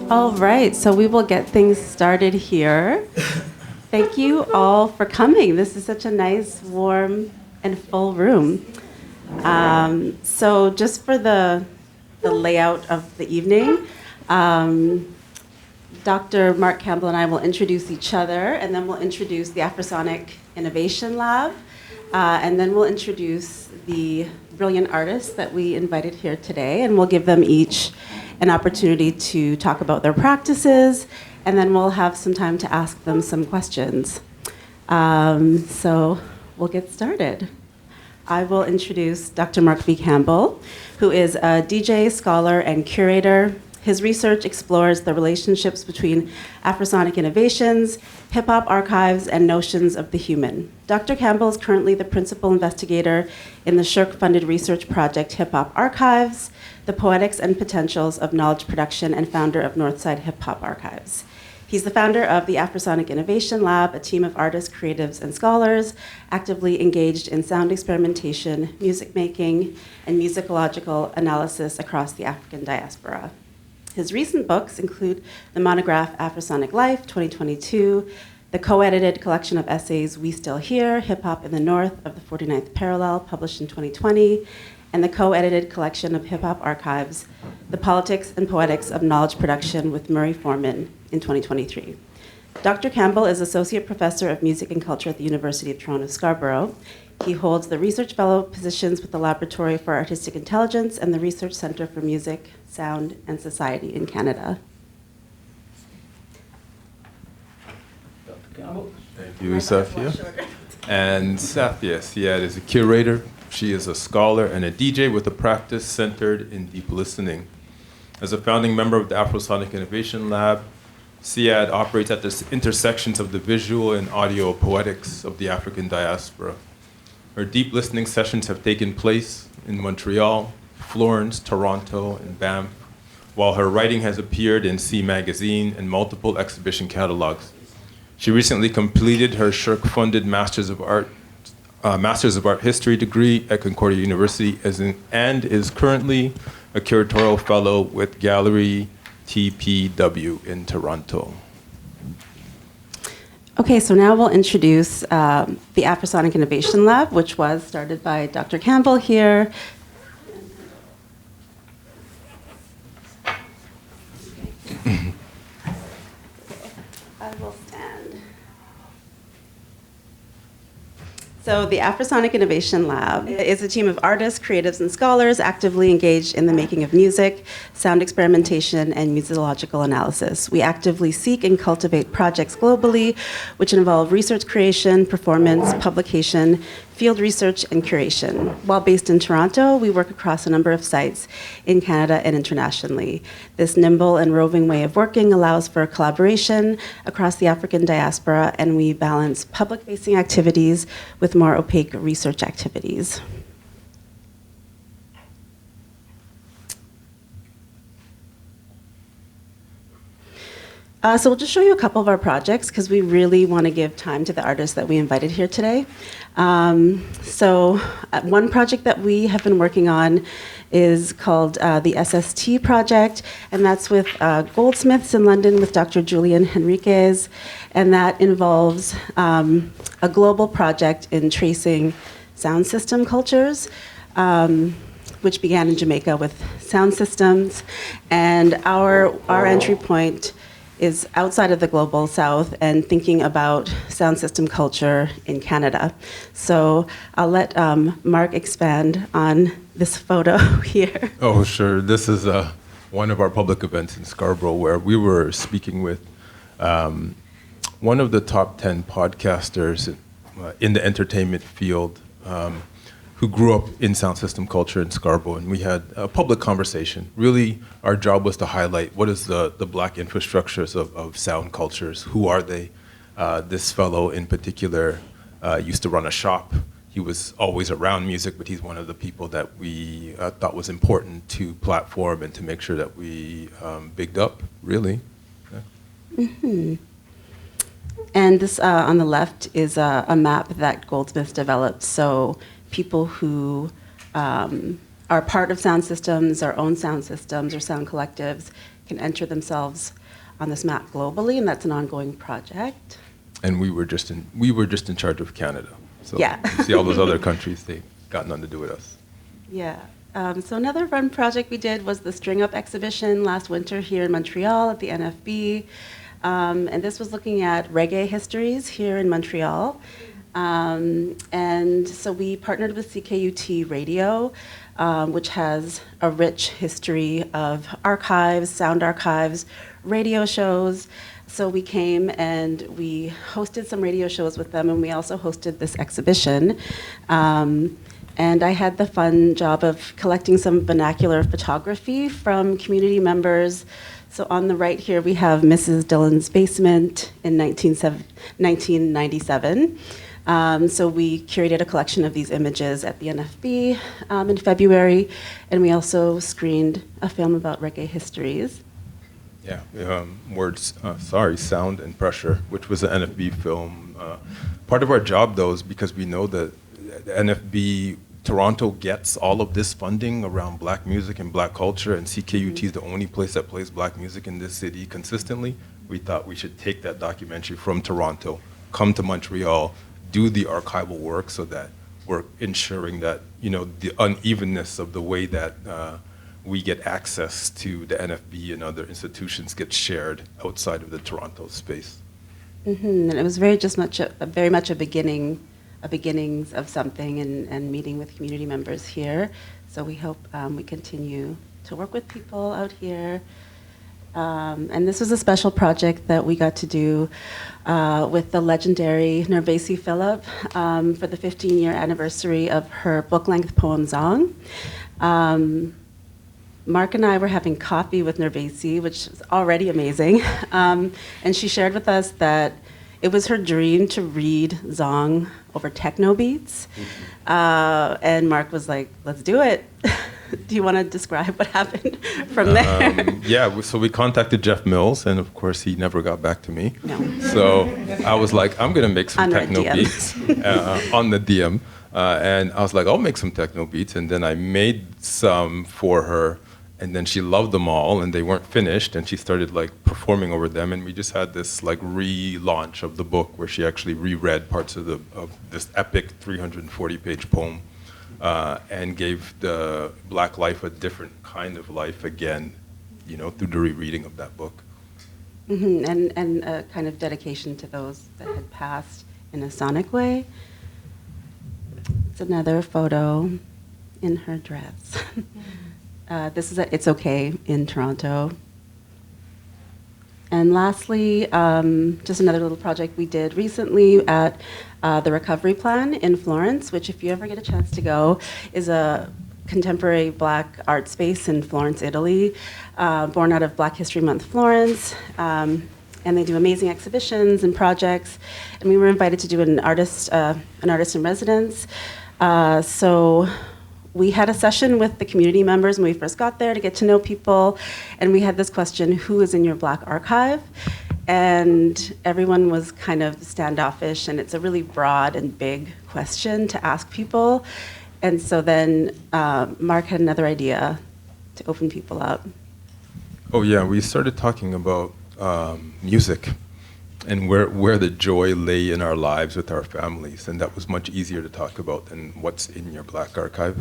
All right, so we will get things started here. Thank you all for coming. This is such a nice, warm, and full room. So just for the layout of the evening, Dr. Mark Campbell and I will introduce each other, and then we'll introduce the Afrosonic Innovation Lab, and then we'll introduce the brilliant artists that we invited here today, and we'll give them each an opportunity to talk about their practices, and then we'll have some time to ask them some questions. So we'll get started. I will introduce Dr. Mark B. Campbell, who is a DJ, scholar, and curator. His research explores the relationships between Afrosonic innovations, hip-hop archives, and notions of the human. Dr. Campbell is currently the principal investigator in the SSHRC-funded research project Hip-Hop Archives, the Poetics and Potentials of Knowledge Production, and founder of Northside Hip-Hop Archives. He's the founder of the Afrosonic Innovation Lab, a team of artists, creatives, and scholars actively engaged in sound experimentation, music making, and musicological analysis across the African diaspora. His recent books include the monograph Afrosonic Life, 2022, the co-edited collection of essays We Still Here, Hip Hop in the North of the 49th Parallel, published in 2020, and the co-edited collection of hip-hop archives, The Politics and Poetics of Knowledge Production with Murray Foreman in 2023. Dr. Campbell is Associate Professor of Music and Culture at the University of Toronto, Scarborough. He holds the Research Fellow positions with the Laboratory for Artistic Intelligence and the Research Center for Music, Sound, and Society in Canada. Dr. Campbell. Thank you, Safia. And Safia Siad is a curator. She is a scholar and a DJ with a practice centered in deep listening. As a founding member of the Afrosonic Innovation Lab, Siad operates at the intersections of the visual and audio poetics of the African diaspora. Her deep listening sessions have taken place in Montreal, Florence, Toronto, and Banff, while her writing has appeared in C Magazine and multiple exhibition catalogs. She recently completed her SSHRC-funded Masters of Art History degree at Concordia University and is currently a curatorial fellow with Gallery TPW in Toronto. Okay, so now we'll introduce the Afrosonic Innovation Lab, which was started by Dr. Campbell here. I will stand. So the Afrosonic Innovation Lab is a team of artists, creatives, and scholars actively engaged in the making of music, sound experimentation, and musicological analysis. We actively seek and cultivate projects globally, which involve research creation, performance, publication, field research, and curation. While based in Toronto, we work across a number of sites in Canada and internationally. This nimble and roving way of working allows for collaboration across the African diaspora, and we balance public-facing activities with more opaque research activities. So we'll just show you a couple of our projects because we really want to give time to the artists that we invited here today. One project that we have been working on is called the SST project, and that's with Goldsmiths in London with Dr. Julian Henriquez, and that involves a global project in tracing sound system cultures, which began in Jamaica with sound systems, and our entry point is outside of the global south and thinking about sound system culture in Canada. So I'll let Mark expand on this photo here. Oh, sure. This is one of our public events in Scarborough where we were speaking with one of the top 10 podcasters in the entertainment field who grew up in sound system culture in Scarborough, and we had a public conversation. Really, our job was to highlight what is the Black infrastructures of sound cultures, who are they? This fellow in particular used to run a shop. He was always around music, but he's one of the people that we thought was important to platform and to make sure that we bigged up, really. Yeah. Mm-hmm. And this on the left is a map that Goldsmiths developed. So people who are part of sound systems, our own sound systems or sound collectives, can enter themselves on this map globally, and that's an ongoing project. And we were just in charge of Canada. So Yeah. you see all those other countries, they got nothing to do with us. Yeah. So another fun project we did was the String Up exhibition last winter here in Montreal at the NFB. And this was looking at reggae histories here in Montreal. And so we partnered with CKUT Radio, which has a rich history of archives, sound archives, radio shows. So we came and we hosted some radio shows with them, and we also hosted this exhibition. And I had the fun job of collecting some vernacular photography from community members. So on the right here, we have Mrs. Dillon's basement in 1997. So we curated a collection of these images at the NFB in February, and we also screened a film about reggae histories. Yeah, Sound and Pressure, which was an NFB film. Part of our job, though, is because we know that the NFB Toronto gets all of this funding around black music and black culture, and CKUT is the only place that plays black music in this city consistently. We thought we should take that documentary from Toronto, come to Montreal, do the archival work so that we're ensuring that, the unevenness of the way that we get access to the NFB and other institutions gets shared outside of the Toronto space. And it was very much a beginnings of something, and meeting with community members here. So we hope we continue to work with people out here. And this was a special project that we got to do with the legendary Nervesi Phillip for the 15-year anniversary of her book-length poem Zong. Mark and I were having coffee with Nervesi, which is already amazing. And she shared with us that it was her dream to read Zong over techno beats. And Mark was like, let's do it. Do you want to describe what happened from there? Yeah, so we contacted Jeff Mills, and of course he never got back to me. No. So I was like, I'm going to make some On techno the DM. beats on the DM. And I was like, I'll make some techno beats. And then I made some for her. And then she loved them all, and they weren't finished, and she started performing over them, and we just had this relaunch of the book where she actually reread parts of this epic 340-page poem, and gave the Black life a different kind of life again, through the rereading of that book. Mm-hmm. And a kind of dedication to those that had passed in a sonic way. It's another photo in her dress. This is at It's Okay in Toronto. And lastly, just another little project we did recently at the Recovery Plan in Florence, which if you ever get a chance to go, is a contemporary Black art space in Florence, Italy, born out of Black History Month Florence. And they do amazing exhibitions and projects. And we were invited to do an artist in residence. So we had a session with the community members when we first got there to get to know people, and we had this question, who is in your Black archive? And everyone was kind of standoffish, and it's a really broad and big question to ask people. And so then Mark had another idea to open people up. Oh yeah, we started talking about music and where the joy lay in our lives with our families, and that was much easier to talk about than what's in your Black archive.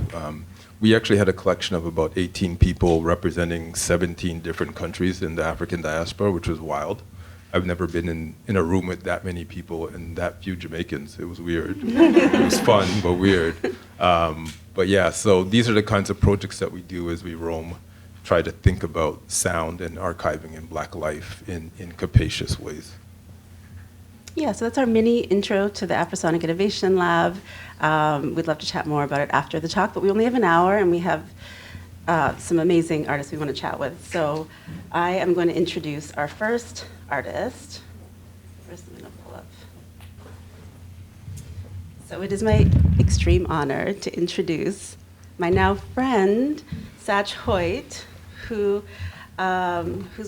We actually had a collection of about 18 people representing 17 different countries in the African diaspora, which was wild. I've never been in a room with that many people and that few Jamaicans. It was weird. It was fun, but weird. But yeah, so these are the kinds of projects that we do as we roam, try to think about sound and archiving in Black life in capacious ways. Yeah, so that's our mini intro to the Afrosonic Innovation Lab. We'd love to chat more about it after the talk, but we only have an hour, and we have some amazing artists we want to chat with. So I am going to introduce our first artist. First, I'm going to pull up. So it is my extreme honor to introduce my now friend, Satch Hoyt, whose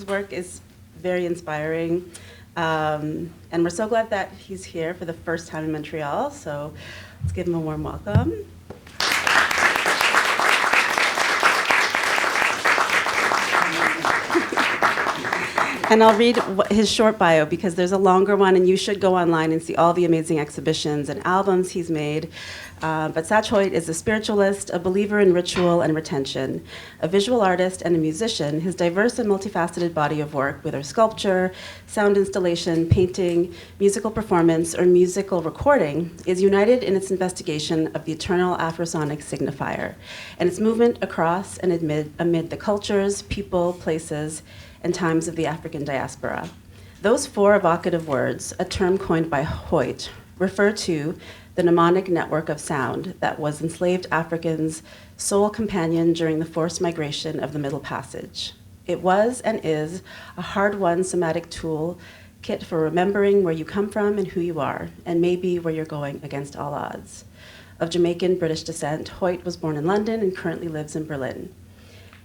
work is very inspiring. And we're so glad that he's here for the first time in Montreal, so let's give him a warm welcome. And I'll read his short bio because there's a longer one, and you should go online and see all the amazing exhibitions and albums he's made. But Satch Hoyt is a spiritualist, a believer in ritual and retention, a visual artist and a musician. His diverse and multifaceted body of work, whether sculpture, sound installation, painting, musical performance, or musical recording, is united in its investigation of the eternal Afrosonic signifier and its movement across and amid the cultures, people, places, and times of the African diaspora. Those four evocative words, a term coined by Hoyt, refer to the mnemonic network of sound that was enslaved Africans' sole companion during the forced migration of the Middle Passage. It was and is a hard-won somatic tool kit for remembering where you come from and who you are, and maybe where you're going against all odds. Of Jamaican British descent, Hoyt was born in London and currently lives in Berlin.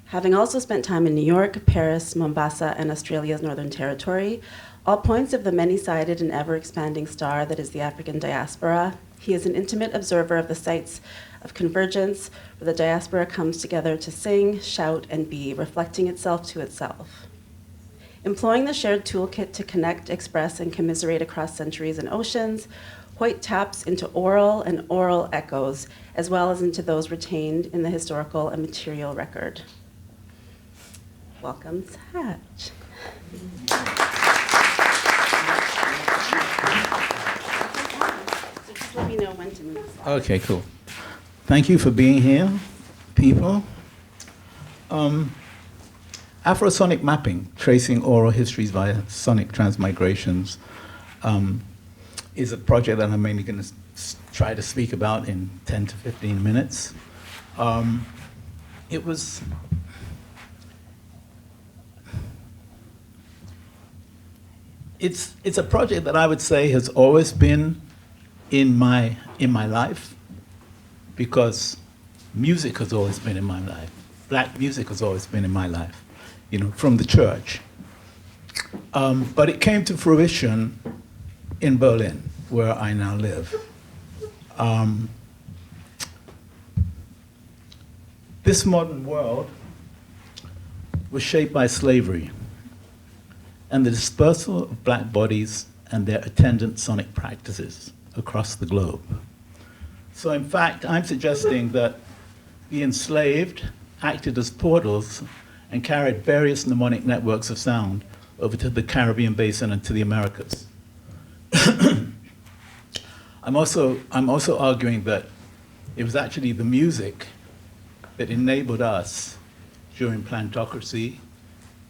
Having also spent time in New York, Paris, Mombasa, and Australia's Northern Territory, all points of the many-sided and ever-expanding star that is the African diaspora, he is an intimate observer of the sites of convergence where the diaspora comes together to sing, shout, and be, reflecting itself to itself. Employing the shared toolkit to connect, express, and commiserate across centuries and oceans, Hoyt taps into oral and oral echoes, as well as into those retained in the historical and material record. Welcome, Satch. So just let me know when to move. Okay, cool. Thank you for being here, people. Afrosonic mapping, tracing oral histories via sonic transmigrations, is a project that I'm mainly going to try to speak about in 10 to 15 minutes. It's a project that I would say has always been in my life, because music has always been in my life. Black music has always been in my life, you know, from the church. But it came to fruition in Berlin, where I now live. This modern world was shaped by slavery and the dispersal of black bodies and their attendant sonic practices across the globe. So in fact, I'm suggesting that the enslaved acted as portals and carried various mnemonic networks of sound over to the Caribbean basin and to the Americas. I'm also arguing that it was actually the music that enabled us during plantocracy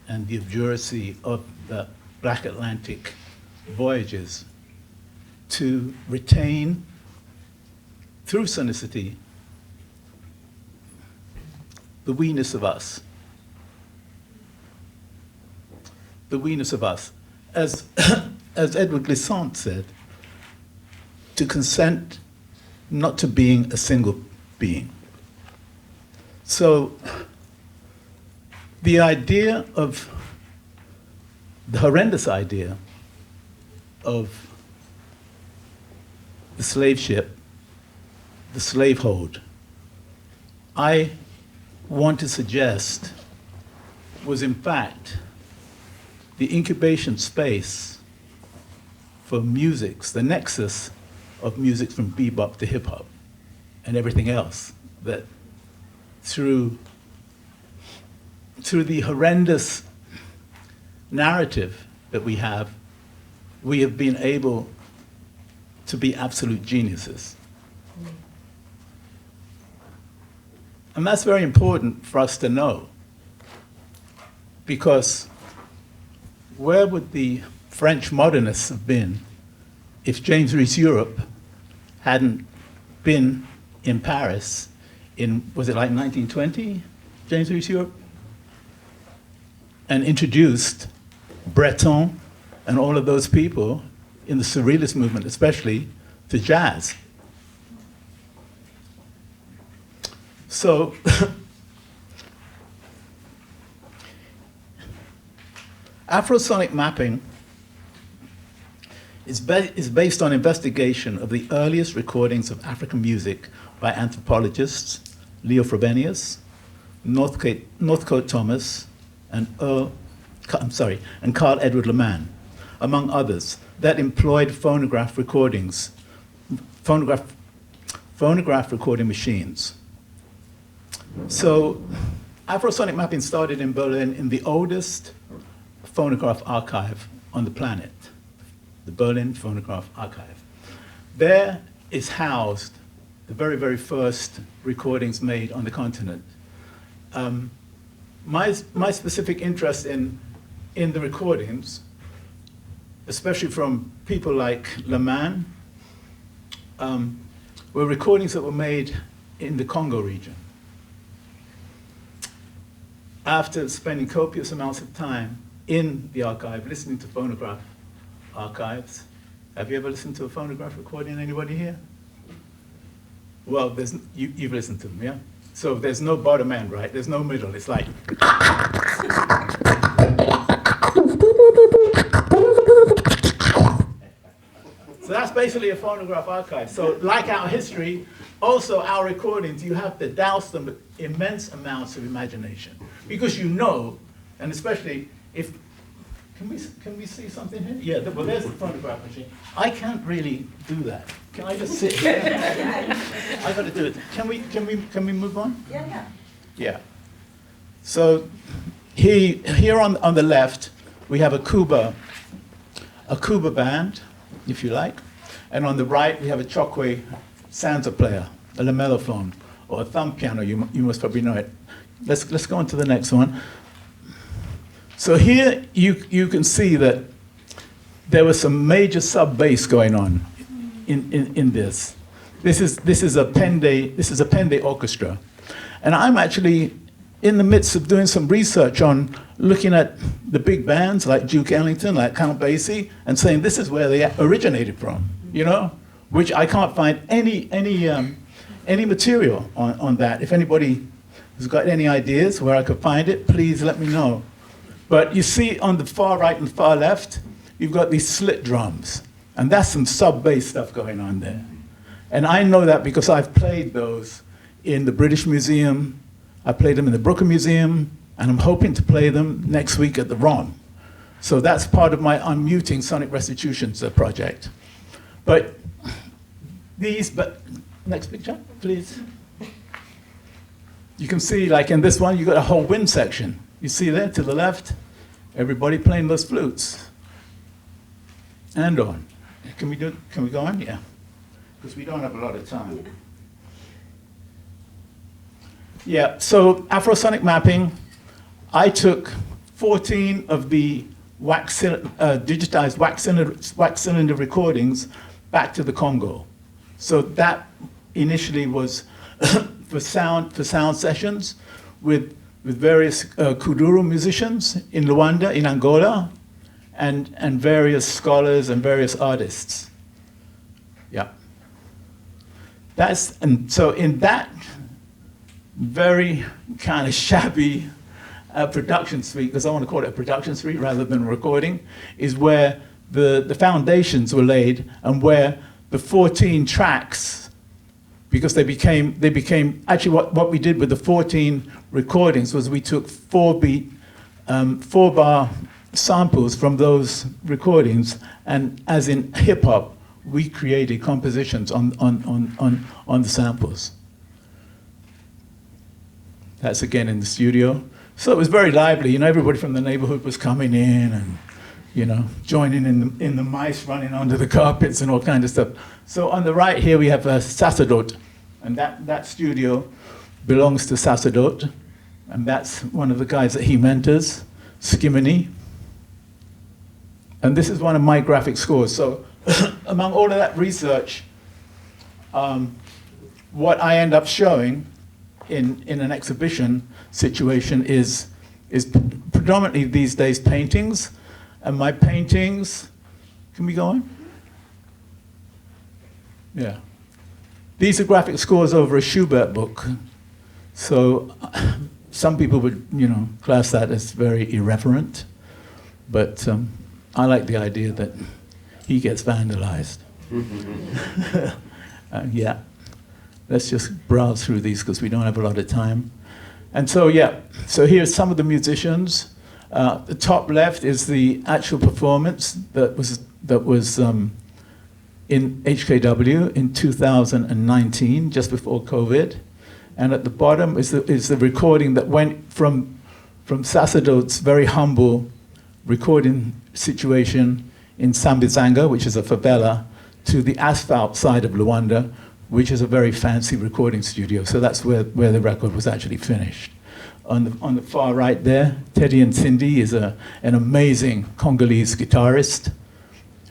and the obduracy of the Black Atlantic voyages to retain, through sonicity, the we-ness of us. The we-ness of us. As Edward Glissant said, to consent not to being a single being. So the horrendous idea of the slave ship, the slavehold, I want to suggest was in fact the incubation space for musics, the nexus of music from bebop to hip hop and everything else that through the horrendous narrative that we have been able to be absolute geniuses. And that's very important for us to know, because where would the French modernists have been if James Reese Europe hadn't been in Paris in, was it like 1920, James Reese Europe? And introduced Breton and all of those people in the Surrealist movement, especially, to jazz. So, Afrosonic mapping is based on investigation of the earliest recordings of African music by anthropologists Leo Frobenius, Northcote Thomas, and Earl and Carl Edward Leman, among others, that employed phonograph recording machines. So Afrosonic mapping started in Berlin in the oldest phonograph archive on the planet, the Berlin Phonograph Archive. There is housed the very, very first recordings made on the continent. My specific interest in the recordings, especially from people like Leman, were recordings that were made in the Congo region. After spending copious amounts of time in the archive, listening to phonograph archives. Have you ever listened to a phonograph recording? Anybody here? Well, you've listened to them, yeah? So there's no bottom end, right? There's no middle. It's like... So that's basically a phonograph archive. So like our history, also our recordings, you have to douse them with immense amounts of imagination. Because you know, and especially if, can we see something here? Yeah, well there's the phonograph machine. I can't really do that. Can I just sit here? I got to do it. Can we move on? Yeah. Yeah. So here on the left, we have a Cuba band, if you like. And on the right, we have a Chokwe Sansa player, a lamellophone, or a thumb piano, you must probably know it. Let's go on to the next one. So here you can see that there was some major sub-bass going on in this. This is a Pende orchestra. And I'm actually in the midst of doing some research on looking at the big bands like Duke Ellington, like Count Basie, and saying this is where they originated from, you know? Which I can't find any material on that. If anybody has got any ideas where I could find it, please let me know. But you see on the far right and far left, you've got these slit drums. And that's some sub-bass stuff going on there. And I know that because I've played those in the British Museum, I played them in the Brooklyn Museum, and I'm hoping to play them next week at the RON. So that's part of my Unmuting Sonic Restitutions project. But next picture, please. You can see, like in this one, you got a whole wind section. You see there to the left, everybody playing those flutes. And on. Can we go on? Yeah. Because we don't have a lot of time. Yeah, so Afrosonic mapping, I took 14 of the digitized wax cylinder recordings back to the Congo. So that initially was for sound sessions with various kuduro musicians in Luanda, in Angola, and various scholars and various artists. Yeah. And so in that very kind of shabby production suite, because I want to call it a production suite rather than a recording, is where the foundations were laid and where the 14 tracks, because they became actually what we did with the 14 recordings was we took 4-bar samples from those recordings, and as in hip hop, we created compositions on the samples. That's again in the studio. So it was very lively, you know, everybody from the neighborhood was coming in and, you know, joining in the mice running under the carpets and all kinds of stuff. So on the right here we have a Sacerdote, and that studio belongs to Sacerdote, and that's one of the guys that he mentors, Skimini. And this is one of my graphic scores. So among all of that research, what I end up showing in an exhibition situation is predominantly these days paintings. And my paintings, can we go on? Yeah. These are graphic scores over a Schubert book. So some people would, you know, class that as very irreverent, but I like the idea that he gets vandalized. Yeah. Let's just browse through these because we don't have a lot of time. And so, yeah, so here's some of the musicians. The top left is the actual performance that was in HKW in 2019, just before COVID. And at the bottom is the recording that went from Sacerdote's very humble recording situation in Sambizanga, which is a favela, to the asphalt side of Luanda, which is a very fancy recording studio. So that's where the record was actually finished. On the far right there, Teddy and Cindy is an amazing Congolese guitarist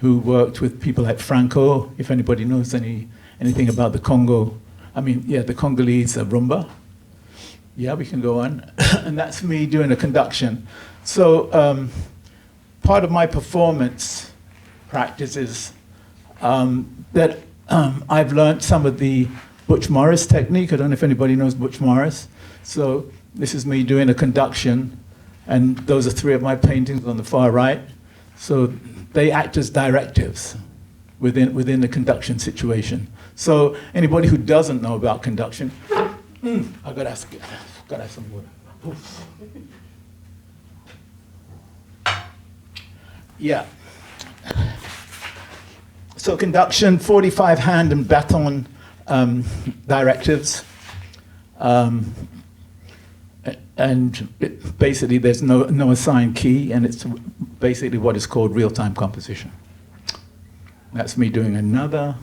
who worked with people like Franco, if anybody knows anything about the Congo. I mean, yeah, the Congolese rumba. Yeah, we can go on. And that's me doing a conduction. So part of my performance practice is that I've learned some of the Butch Morris technique. I don't know if anybody knows Butch Morris. So this is me doing a conduction, and those are 3 of my paintings on the far right. So they act as directives within the conduction situation. So anybody who doesn't know about conduction, I've got to have some water. Oof. Yeah. So conduction, 45 hand and baton directives. And basically there's no assigned key, and it's basically what is called real-time composition. That's me doing another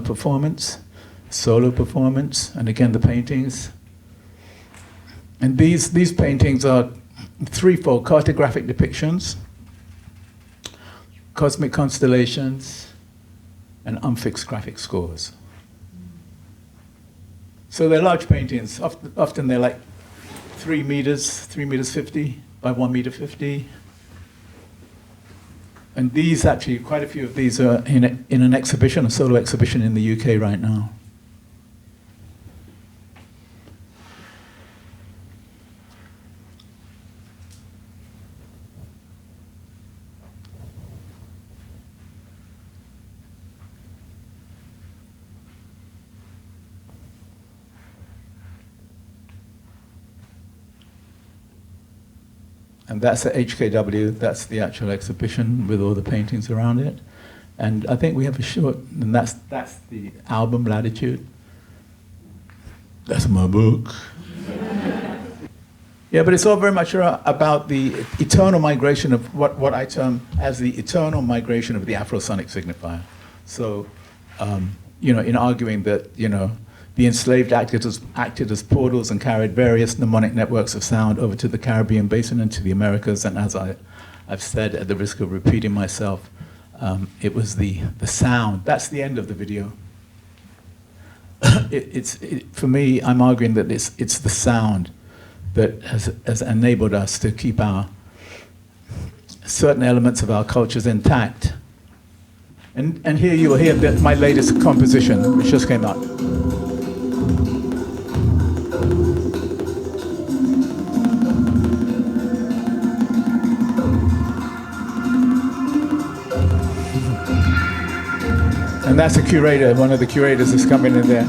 performance, solo performance, and again the paintings. And these paintings are threefold: cartographic depictions, cosmic constellations, and unfixed graphic scores. So they're large paintings. Often they're like 3 meters, 3.50 by 1.50 m. And these actually, quite a few of these are in an exhibition, a solo exhibition in the UK right now. And that's at HKW, that's the actual exhibition with all the paintings around it. And I think we have a short, and that's the album, Latitude. That's my book. Yeah, but it's all very much about the eternal migration of what I term as the eternal migration of the Afrosonic signifier. So, in arguing that, the enslaved acted as portals and carried various mnemonic networks of sound over to the Caribbean basin and to the Americas. And as I've said, at the risk of repeating myself, it was the sound. That's the end of the video. For me, I'm arguing that it's the sound that has enabled us to keep our certain elements of our cultures intact. And here you will hear my latest composition, which just came out. And that's a curator, one of the curators is coming in there.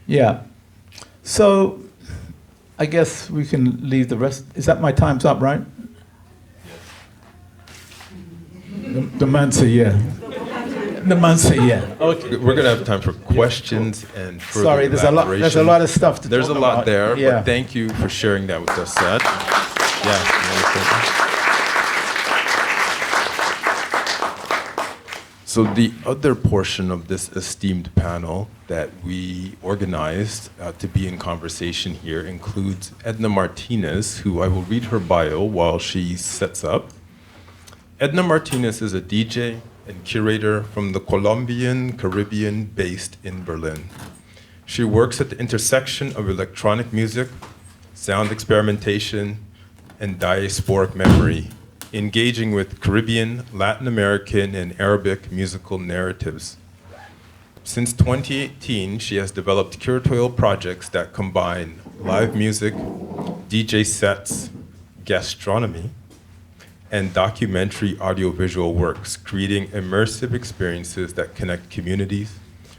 Yeah. So I guess we can leave the rest. Is that my time's up, right? The Mansa, yeah. The Mansa, yeah. Okay. We're going to have time for questions and further Sorry, there's a lot of stuff to There's talk a lot about. there, Yeah. but thank you for sharing that with us, Satch. Yeah. So the other portion of this esteemed panel that we organized to be in conversation here includes Edna Martínez, who I will read her bio while she sets up. Edna Martínez is a DJ and curator from the Colombian Caribbean based in Berlin. She works at the intersection of electronic music, sound experimentation, and diasporic memory, engaging with Caribbean, Latin American, and Arabic musical narratives. Since 2018, she has developed curatorial projects that combine live music, DJ sets, gastronomy, and documentary audiovisual works, creating immersive experiences that connect communities,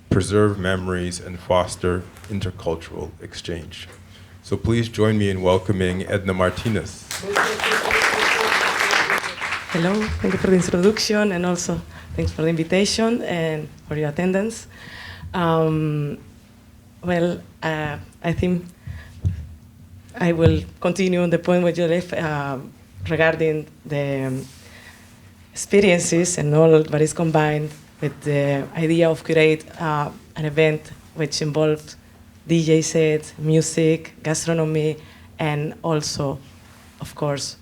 preserve memories, and foster intercultural exchange. So please join me in welcoming Edna Martínez. Hello, thank you for the introduction, and also thanks for the invitation and for your attendance. I think I will continue on the point where you left regarding the experiences and all that is combined with the idea of curate an event which involved DJ sets, music, gastronomy, and also, of course,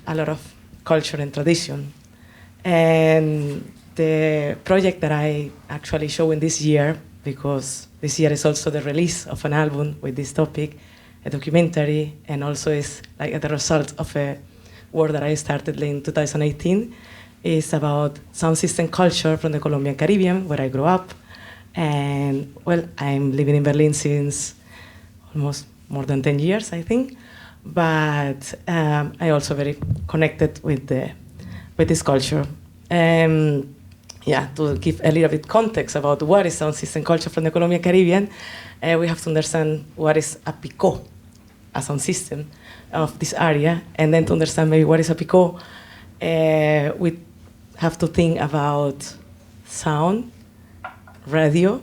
a lot of culture and tradition. And the project that I actually show in this year, because this year is also the release of an album with this topic, a documentary, and also is like the result of a work that I started in 2018, is about sound system culture from the Colombian Caribbean, where I grew up. And well, I'm living in Berlin since almost more than 10 years, I think. But I also very connected with this culture. To give a little bit context about what is sound system culture from the Colombian Caribbean, we have to understand what is a picot, a sound system of this area, and then to understand maybe what is a picot, we have to think about sound, radio,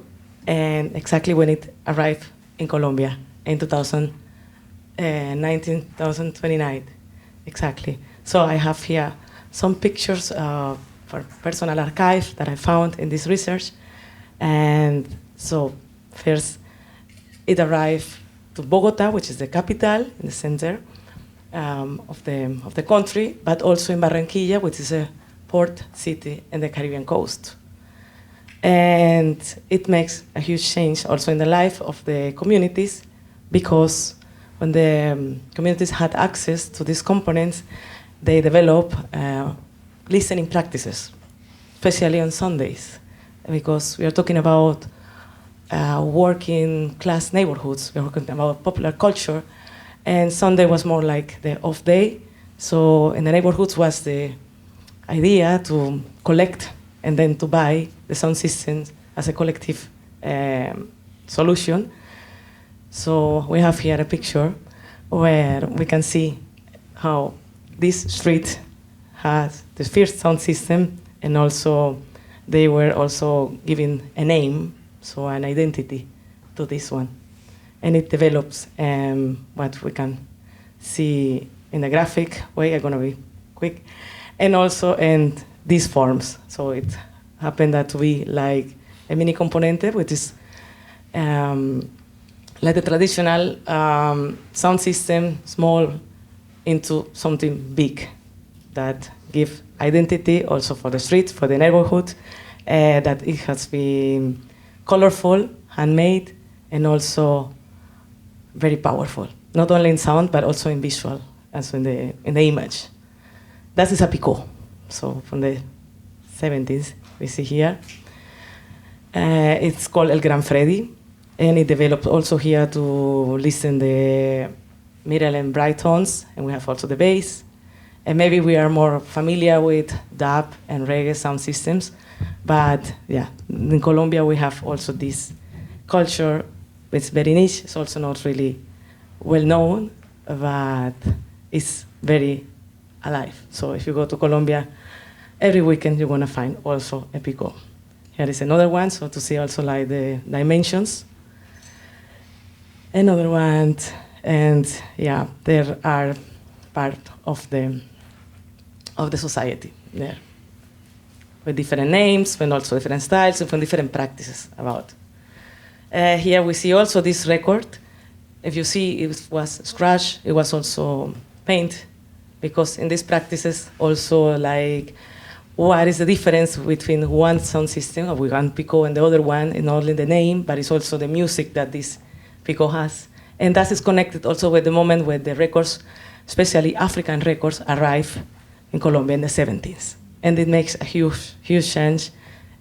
and exactly when it arrived in Colombia in 2029, exactly. So I have here some pictures for personal archive that I found in this research. And so first, it arrived to Bogota, which is the capital, in the center of the country, but also in Barranquilla, which is a port city in the Caribbean coast. And it makes a huge change also in the life of the communities, because when the communities had access to these components, they develop listening practices, especially on Sundays, because we are talking about working class neighborhoods. We are talking about popular culture, and Sunday was more like the off day. So in the neighborhoods was the idea to collect and then to buy the sound systems as a collective solution. So we have here a picture where we can see how this street has the first sound system, and also they were also giving a name, so an identity to this one. And it develops what we can see in the graphic way. I'm gonna be quick. And also in these forms. So it happened that we like a mini componente, which is like the traditional sound system, small into something big that give identity also for the street, for the neighborhood, that it has been colorful, handmade, and also very powerful, not only in sound, but also in visual, and so in the image. That is a picot, so from the 70s, we see here. It's called El Gran Freddy, and it developed also here to listen the middle and bright tones, and we have also the bass. And maybe we are more familiar with dub and reggae sound systems, but yeah, in Colombia we have also this culture. It's very niche, it's also not really well known, but it's very alive. So if you go to Colombia, every weekend you're gonna find also a picot. Here is another one, so to see also like the dimensions. Another one, and yeah, there are part of the society there, with different names, and also different styles, and different practices about. Here we see also this record. If you see, it was scratch, it was also paint, because in these practices also like, what is the difference between one sound system, or one picot and the other one, and not only the name, but it's also the music that this picot has. And that is connected also with the moment when the records, especially African records, arrive in Colombia in the 70s. And it makes a huge, huge change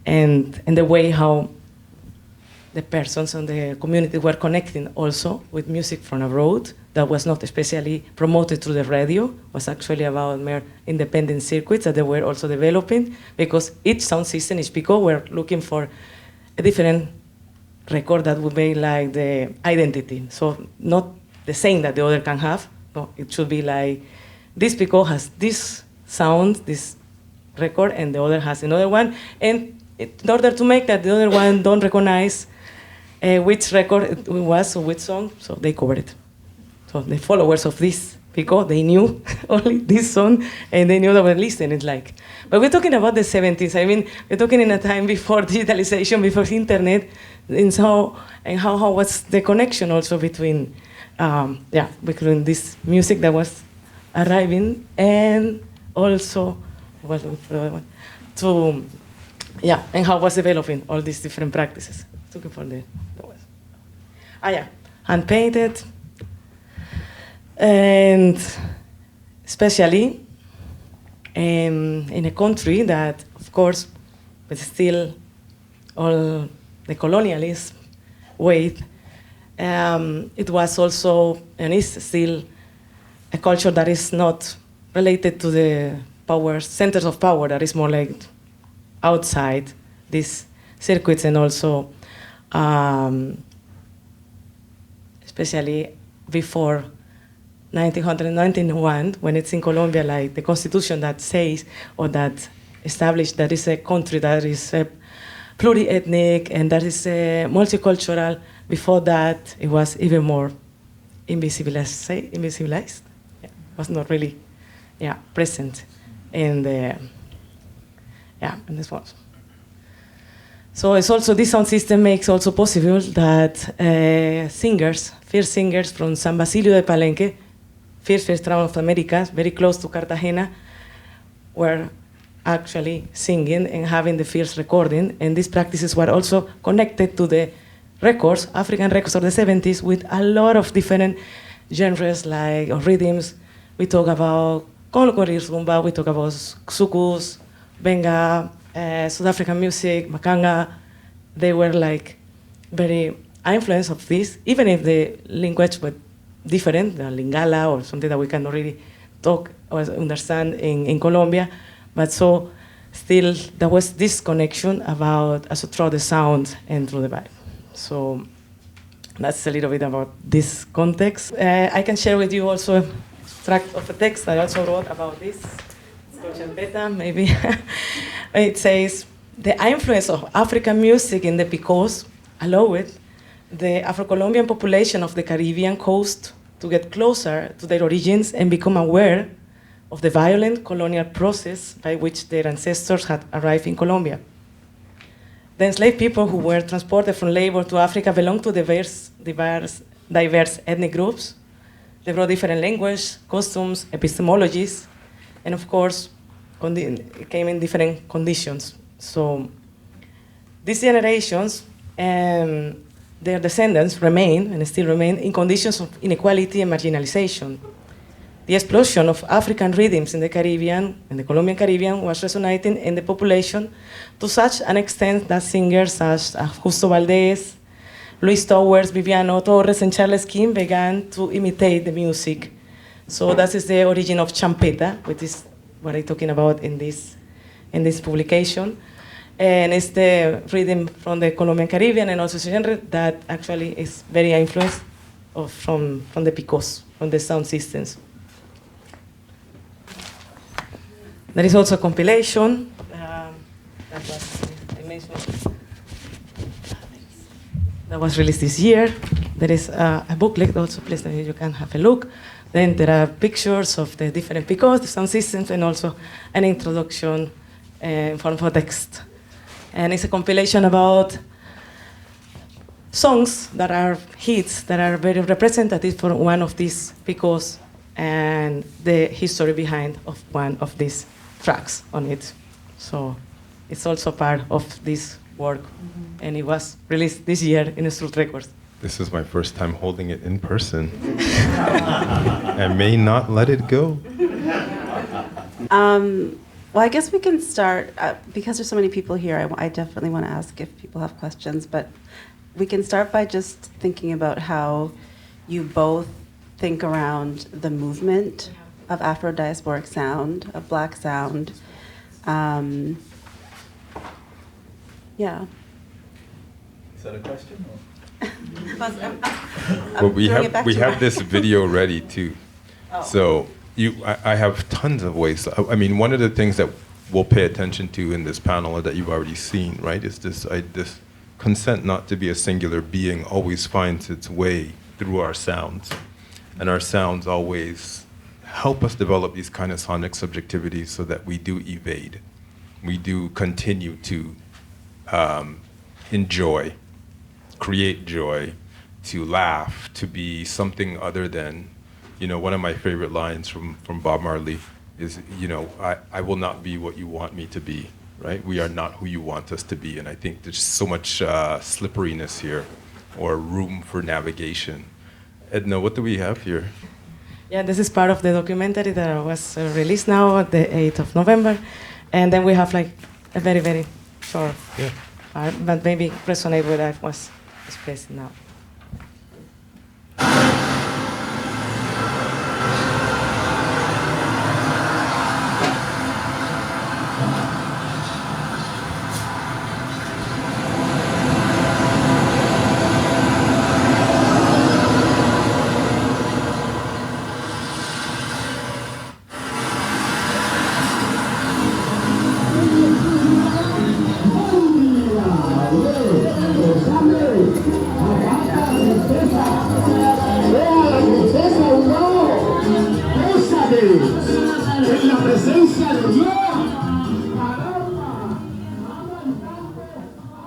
in the way how the persons in the community were connecting also with music from abroad that was not especially promoted through the radio, was actually about mere independent circuits that they were also developing, because each sound system, each picot, were looking for a different record that would be like the identity. So not the same that the other can have. No, it should be like this picot has this sound, this record, and the other has another one. And in order to make that the other one don't recognize which record it was or which song, so they covered it. So the followers of this picot, they knew only this song, and they knew they were listening. Like, but we're talking about the 70s. I mean, we're talking in a time before digitalization, before internet, and how was the connection also between, between this music that was arriving and also and how was developing all these different practices. Looking for the words. Hand painted, and especially in a country that, of course, but still all the colonialist weight, it was also and is still a culture that is not related to the power centers of power, that is more like outside these circuits, and also especially before 1991, when it's in Colombia, like the constitution that says or that established that is a country that is pluri-ethnic and that is multicultural. Before that, it was even more invisibilized. Yeah, was not really present in the in this one. So it's also, this sound system makes also possible that singers, first singers from San Basilio de Palenque, first town of America, very close to Cartagena, were actually singing and having the first recording. And these practices were also connected to the records, African records of the 70s, with a lot of different genres like rhythms. We talk about Colocori Rumba, we talk about Sukus, Benga, South African music, Makanga. They were like very influenced of this, even if the language was different, the Lingala or something that we cannot really talk or understand in Colombia. But so still there was this connection about also through the sound and through the vibe. So that's a little bit about this context. I can share with you also an extract of a text I also wrote about this. Beta, maybe. It says, the influence of African music in the picots allowed the Afro-Colombian population of the Caribbean coast to get closer to their origins and become aware of the violent colonial process by which their ancestors had arrived in Colombia. The enslaved people who were transported from labor to Africa belonged to diverse ethnic groups. They brought different language, costumes, epistemologies, and of course, it came in different conditions. So these generations and their descendants remain, and still remain, in conditions of inequality and marginalization. The explosion of African rhythms in the Caribbean, in the Colombian Caribbean, was resonating in the population to such an extent that singers such as Justo Valdez, Luis Towers, Viviano Torres, and Charles King began to imitate the music. So that is the origin of champeta, which is what I'm talking about in this publication. And it's the rhythm from the Colombian Caribbean and also genre that actually is very influenced from the picos, from the sound systems. There is also a compilation that was released this year. There is a booklet also, please, that you can have a look. Then there are pictures of the different picots, the sound systems, and also an introduction in form of text. And it's a compilation about songs that are hits, that are very representative for one of these picots and the history behind of one of these tracks on it. So it's also part of this work, and it was released this year in Strut Records. This is my first time holding it in person. I may not let it go. Well, I guess we can start, because there's so many people here, I definitely want to ask if people have questions, but we can start by just thinking about how you both think around the movement of Afro-diasporic sound, of Black sound. Is that a question? Well, we have this video ready too. Oh. So I have tons of ways. I mean, one of the things that we'll pay attention to in this panel that you've already seen, right, is this consent not to be a singular being always finds its way through our sounds. And our sounds always help us develop these kind of sonic subjectivities so that we do evade. We do continue to enjoy, create joy, to laugh, to be something other than, one of my favorite lines from Bob Marley is, I will not be what you want me to be, right? We are not who you want us to be. And I think there's so much slipperiness here, or room for navigation. Edna, what do we have here? Yeah, this is part of the documentary that was released now, the 8th of November. And then we have like a very, very short part, but maybe resonate with what was expressed now.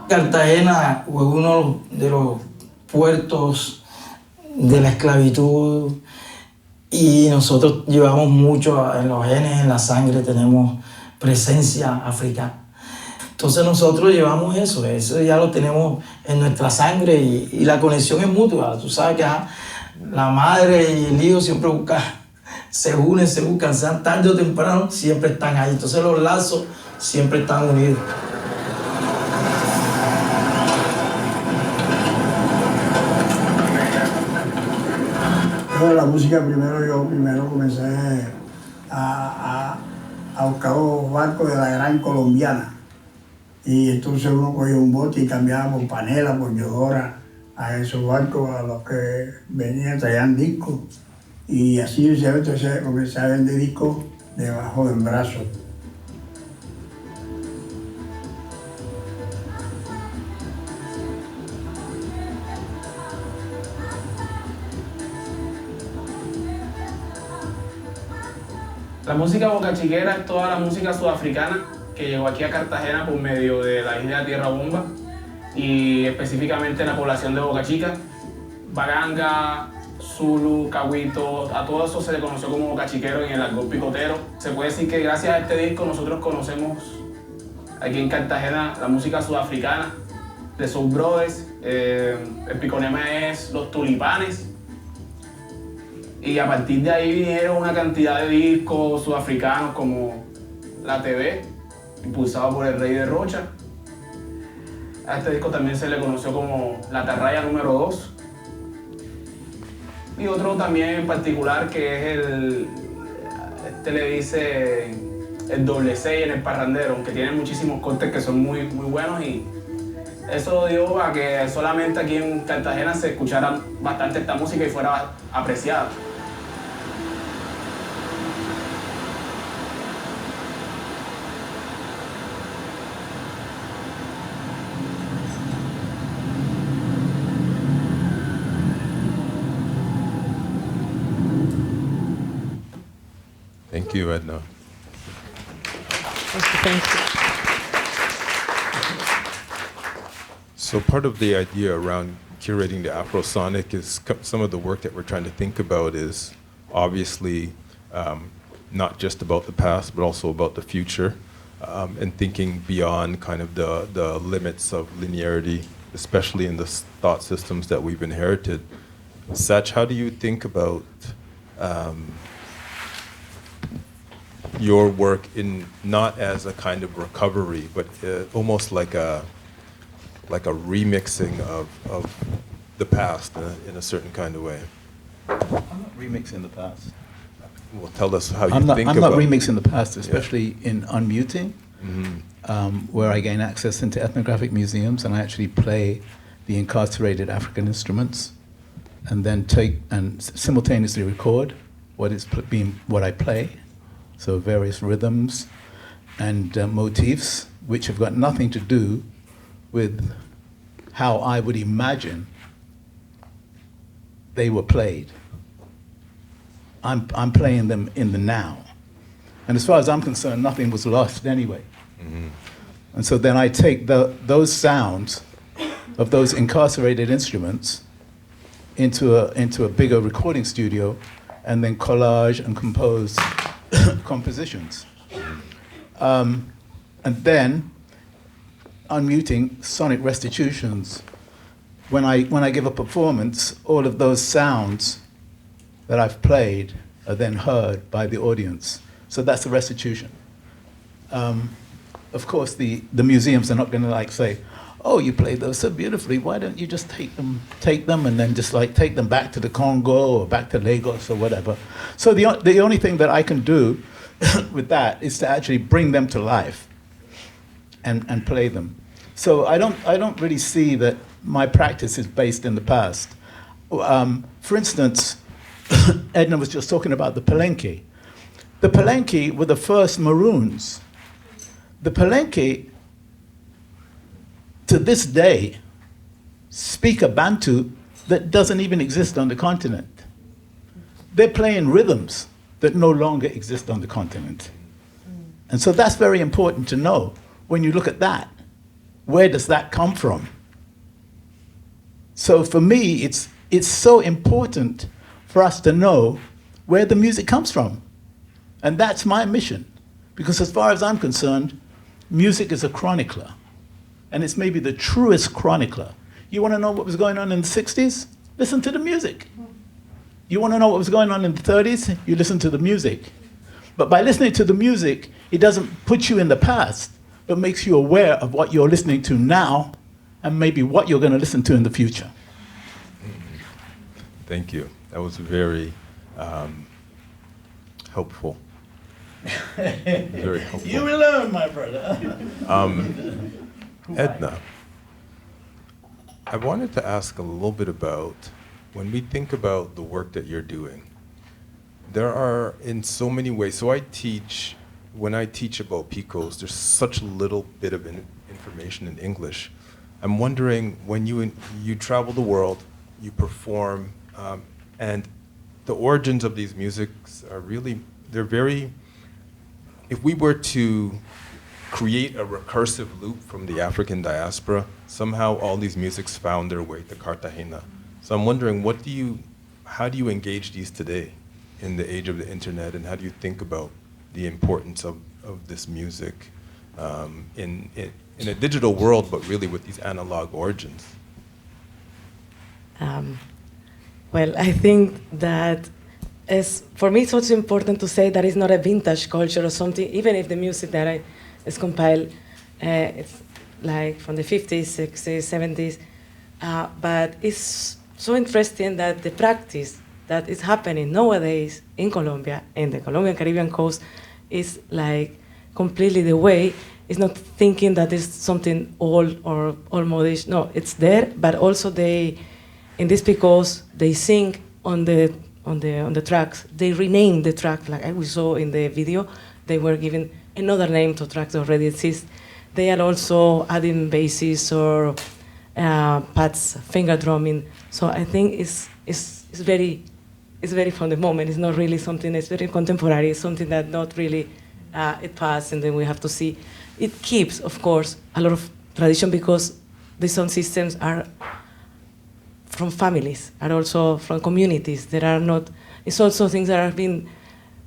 Cartagena fue uno de los puertos de la esclavitud y nosotros llevamos mucho en los genes, en la sangre, tenemos presencia africana. Entonces nosotros llevamos eso ya lo tenemos en nuestra sangre y la conexión es mutua. Tú sabes que la madre y el hijo siempre se unen, se buscan, sean tarde o temprano, siempre están ahí. Entonces los lazos siempre están unidos. La música primero comencé a buscar los barcos de la Gran Colombiana y entonces uno cogía un bote y cambiaba por panela, por yodora a esos barcos, a los que venían, traían discos y así entonces comencé a vender discos debajo del brazo. La música bocachiquera es toda la música sudafricana que llegó aquí a Cartagena por medio de la isla de Tierra Bomba y específicamente en la población de Boca Chica. Baganga, Zulu, Cahuito, a todo eso se le conoció como bocachiquero en el argot picotero. Se puede decir que gracias a este disco nosotros conocemos aquí en Cartagena la música sudafricana de Soul Brothers. El piconema es Los Tulipanes. Y a partir de ahí vinieron una cantidad de discos sudafricanos como La TV, impulsado por el Rey de Rocha. A este disco también se le conoció como La Tarraya número 2. Y otro también en particular que es le dice el doble 6 en el parrandero, aunque tiene muchísimos cortes que son muy, muy buenos y eso dio a que solamente aquí en Cartagena se escuchara bastante esta música y fuera apreciada. Thank you, Edna. Thank you. So part of the idea around curating the Afrosonic is some of the work that we're trying to think about is obviously not just about the past, but also about the future, and thinking beyond kind of the limits of linearity, especially in the thought systems that we've inherited. Satch, how do you think about your work in not as a kind of recovery, but almost like a remixing of the past in a certain kind of way? I'm not remixing the past. Well, tell us how you I'm think about not remixing the past, especially in unmuting, Mm-hmm. where I gain access into ethnographic museums and I actually play the incarcerated African instruments, and then take and simultaneously record what I play, so various rhythms and motifs, which have got nothing to do with how I would imagine they were played. I'm playing them in the now. And as far as I'm concerned, nothing was lost anyway. Mm-hmm. And so then I take those sounds of those incarcerated instruments into a bigger recording studio, and then collage and compose compositions. And then unmuting sonic restitutions. When I give a performance, all of those sounds that I've played are then heard by the audience. So that's the restitution. Of course, the museums are not going to say, "Oh, you played those so beautifully. Why don't you just take them and then just take them back to the Congo or back to Lagos or whatever?" So the only thing that I can do with that is to actually bring them to life and play them. So I don't really see that my practice is based in the past. For instance, Edna was just talking about the Palenque. The Palenque were the first Maroons. The Palenque, to this day, speak a Bantu that doesn't even exist on the continent. They're playing rhythms that no longer exist on the continent. And so that's very important to know when you look at that. Where does that come from? So for me, it's so important for us to know where the music comes from. And that's my mission. Because as far as I'm concerned, music is a chronicler. And it's maybe the truest chronicler. You want to know what was going on in the 60s? Listen to the music. You want to know what was going on in the 30s? You listen to the music. But by listening to the music, it doesn't put you in the past, but makes you aware of what you're listening to now and maybe what you're going to listen to in the future. Thank you. That was very helpful. Very helpful. You will learn, my brother. Edna, I wanted to ask a little bit about, when we think about the work that you're doing, there are in so many ways, so when I teach about picos, there's such a little bit of information in English. I'm wondering, when you travel the world, you perform, and the origins of these musics are really, they're very, if we were to create a recursive loop from the African diaspora, somehow all these musics found their way to Cartagena. So I'm wondering, how do you engage these today in the age of the internet, and how do you think about the importance of this music in a digital world, but really with these analog origins? Well, I think that for me it's also important to say that it's not a vintage culture or something, even if the music that is compiled, it's like from the 50s, 60s, 70s, but it's so interesting that the practice that is happening nowadays in Colombia, in the Colombian Caribbean coast, is like completely the way. It's not thinking that it's something old or modish. No, it's there, but also in this because they sing on the tracks. They rename the track, like we saw in the video. They were given another name to tracks that already exist. They are also adding basses or pads, finger drumming. So I think it's very from the moment. It's not really something that's very contemporary. It's something that not really it passed, and then we have to see. It keeps, of course, a lot of tradition because the sound systems are from families, are also from communities. There are not. It's also things that have been.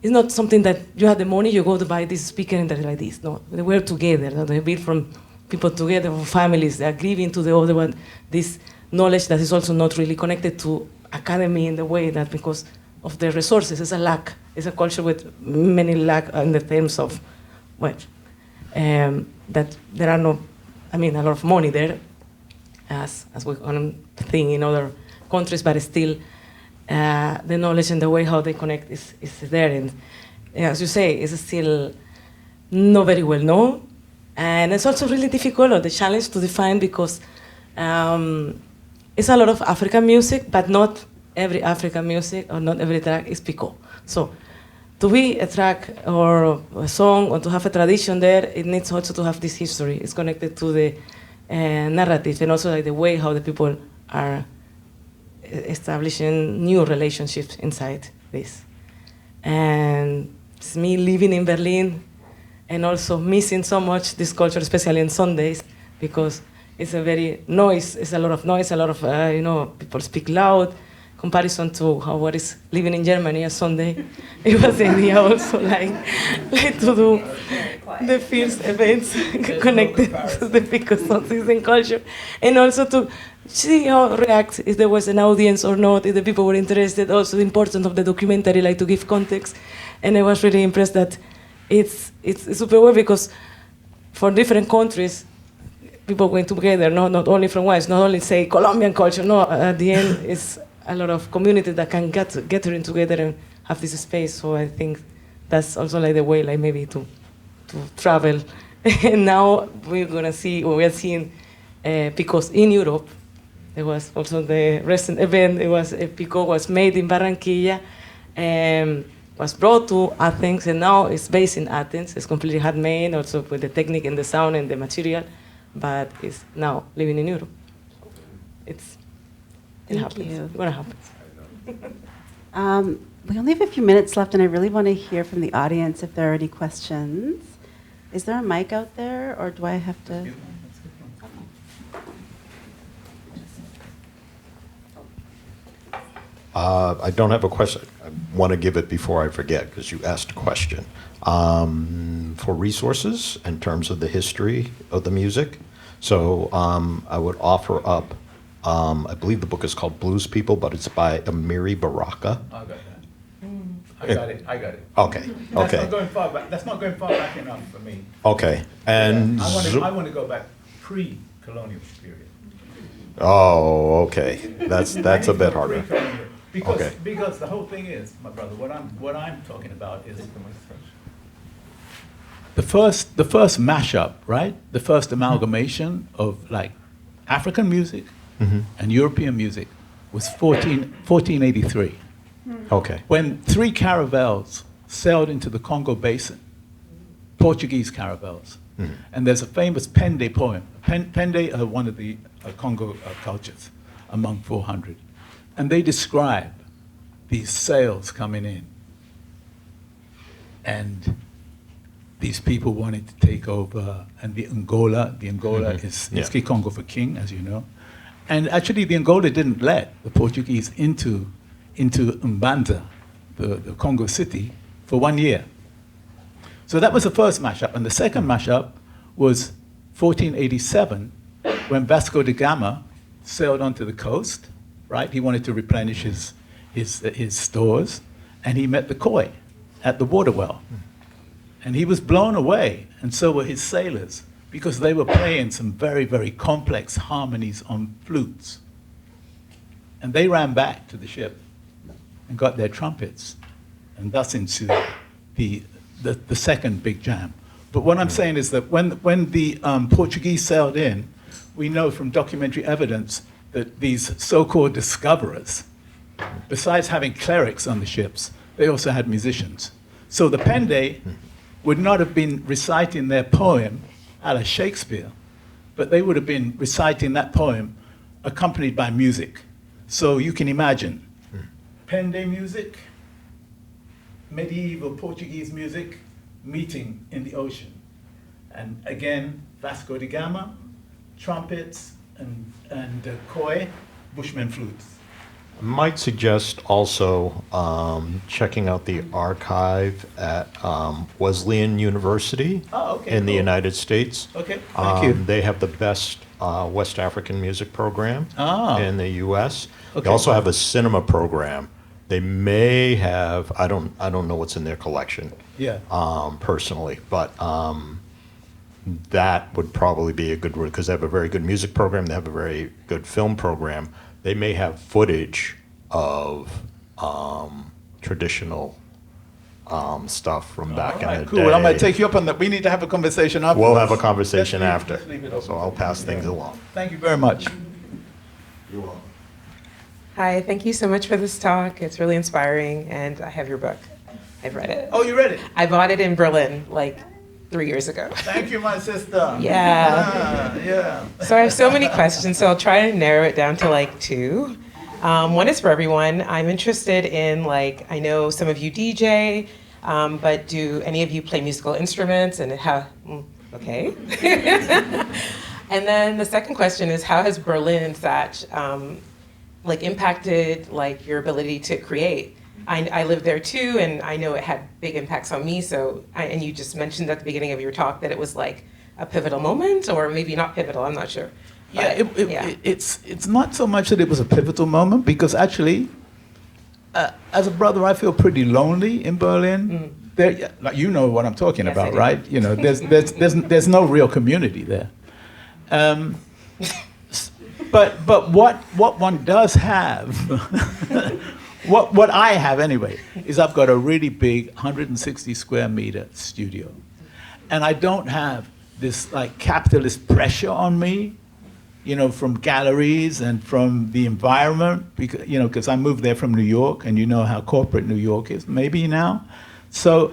It's not something that you have the money, you go to buy this speaker and they're like this. No, they were together. They built from people together, from families. They are giving to the other one this knowledge that is also not really connected to academy in the way that because of the resources, it's a lack. It's a culture with many lack in the terms of, that there are no, a lot of money there, as we think in other countries, but still the knowledge and the way how they connect is there. And as you say, it's still not very well known. And it's also really difficult, or the challenge to define, because it's a lot of African music, but not every African music or not every track is picot. So to be a track or a song or to have a tradition there, it needs also to have this history. It's connected to the narrative and also like the way how the people are establishing new relationships inside this. And it's me living in Berlin and also missing so much this culture, especially on Sundays, because it's a very noise, it's a lot of noise, a lot of, people speak loud, comparison to how what is living in Germany on Sunday. It was the idea also like to do the first events connected to the Pico season culture, and also to see how it reacts, if there was an audience or not, if the people were interested, also the importance of the documentary, like to give context. And I was really impressed that it's super well, because for different countries, people going together, not only from West, not only say Colombian culture, no, at the end it's a lot of communities that can gathering together and have this space. So I think that's also like the way, like maybe to travel. And now we're gonna see, or we are seeing, because in Europe, there was also the recent event. It was Pico was made in Barranquilla, was brought to Athens, and now it's based in Athens. It's completely handmade, also with the technique and the sound and the material, but it's now living in Europe. It happens. It's gonna happen. We only have a few minutes left, and I really want to hear from the audience if there are any questions. Is there a mic out there, or do I have to? I don't have a question. I want to give it before I forget, because you asked a question. For resources, in terms of the history of the music, so I would offer up, I believe the book is called Blues People, but it's by Amiri Baraka. I got that. I got it. Okay, okay. That's not going far back enough for me. Okay, and... I want to go back pre-colonial period. Oh, okay. That's a bit harder. Because the whole thing is, my brother, what I'm talking about is the first mashup, right? The first amalgamation of like African music and European music was 1483. Okay. When 3 caravels sailed into the Congo Basin, Portuguese caravels, and there's a famous Pende poem. Pende are one of the Congo cultures among 400. And they describe these sails coming in. And these people wanted to take over, and the Angola is Kikongo for king, as you know. And actually the Angola didn't let the Portuguese into Mbanza, the Congo city, for 1 year. So that was the first mashup. And the second mashup was 1487, when Vasco da Gama sailed onto the coast, right? He wanted to replenish his stores, and he met the Khoi at the water well. And he was blown away, and so were his sailors, because they were playing some very, very complex harmonies on flutes. And they ran back to the ship and got their trumpets, and thus ensued the second big jam. But what I'm saying is that when the Portuguese sailed in, we know from documentary evidence that these so-called discoverers, besides having clerics on the ships, they also had musicians. So the Pende would not have been reciting their poem a la Shakespeare, but they would have been reciting that poem accompanied by music. So you can imagine Pende music, medieval Portuguese music, meeting in the ocean. And again, Vasco da Gama, trumpets, and Khoi, Bushman flutes. I might suggest also checking out the archive at Wesleyan University in the United States. Okay, thank you. They have the best West African music program in the U.S. Okay. They also have a cinema program. They may have, I don't know what's in their collection personally, but that would probably be a good one, because they have a very good music program, they have a very good film program. They may have footage of traditional stuff from back in the day. Cool. Well, I'm going to take you up on that. We need to have a conversation after. We'll have a conversation after. Let's leave it open. So I'll pass things along. Thank you very much. You're welcome. Hi, thank you so much for this talk. It's really inspiring, and I have your book. I've read it. Oh, you read it? I bought it in Berlin like 3 years ago. Thank you, my sister. Yeah. Yeah. So I have so many questions, so I'll try to narrow it down to like 2. One is for everyone. I'm interested in, like, I know some of you DJ, but do any of you play musical instruments, and how, okay. And then the second question is, how has Berlin, Satch, like impacted like your ability to create? I lived there too, and I know it had big impacts on me. So, and you just mentioned at the beginning of your talk that it was like a pivotal moment, or maybe not pivotal. I'm not sure. Yeah, But, it's not so much that it was a pivotal moment, because actually, as a brother, I feel pretty lonely in Berlin. There, like, you know what I'm talking Yes, I about, do. right? You know, there's no real community there. But what one does have, what I have anyway, is I've got a really big 160 square meter studio, and I don't have this like capitalist pressure on me, you know, from galleries and from the environment, because I moved there from New York, and you know how corporate New York is, maybe now. So